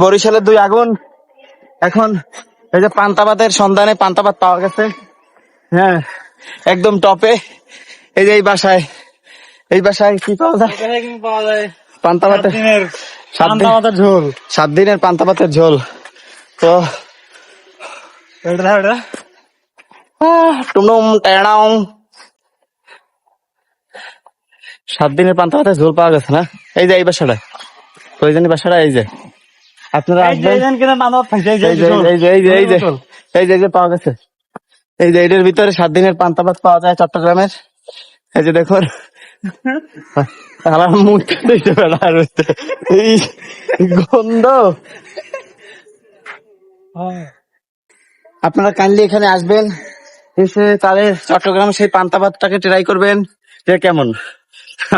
বরিশালের দুই আগুন এখন এই যে পান্তাবাতের সন্ধানে পান্তাবাত পাওয়া গেছে। হ্যাঁ, একদম টপে। এই যে এই বাসায় কি পাওয়া যায়? পান্তাবাতের 7 দিনের পান্তাবাতের ঝোল। তো টুমটুম টেড়াও 7 দিনের পান্তাবাতের ঝোল পাওয়া গেছে না? এই যে এই বাসাটা, প্রয়োজনীয় বাসাটা এই যে আপনারা আসবেন। এই যে পাওয়া গেছে, এই যে এটার ভিতরে 7 দিনের পান্তাবাত পাওয়া যায় চট্টগ্রামের। এই যে দেখুন, আমার মুখ দেখতে পেলাম এই গন্ধ। আপনারা কাইন্ডলি এখানে আসবেন, এসে তাহলে চট্টগ্রাম সেই পান্তাবাতটাকে ট্রাই করবেন যে কেমন।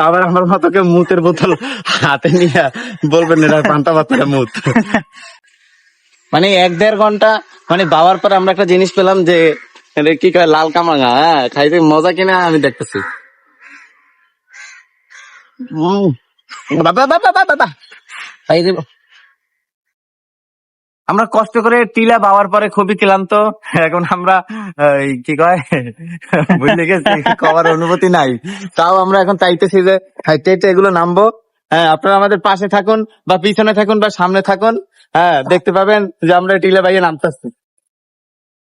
আবার আমার মতো কেউ মুতের বোতল হাতে নিয়ে বলবেন এটা পান্তাবাত মুত। মানে 1-1.5 ঘন্টা মানে বাবার পরে আমরা একটা জিনিস পেলাম যে কি কয় লাল কামাঙ্গা। হ্যাঁ, খাইতে মজা কিনা আমি দেখতেছি। আমরা কষ্ট করে টিলা বাবার পরে খুবই ক্লান্ত। এখন আমরা কি কয় বুঝলে গেছি, খাওয়ার অনুভূতি নাই। তাও আমরা এখন চাইতেছি যে হাইটে হাইটে এগুলো নামবো। হ্যাঁ, আপনারা আমাদের পাশে থাকুন বা পিছনে থাকুন বা সামনে থাকুন। হ্যাঁ, দেখতে পাবেন যে আমরা টিলা বাইয়ে নামতেছি।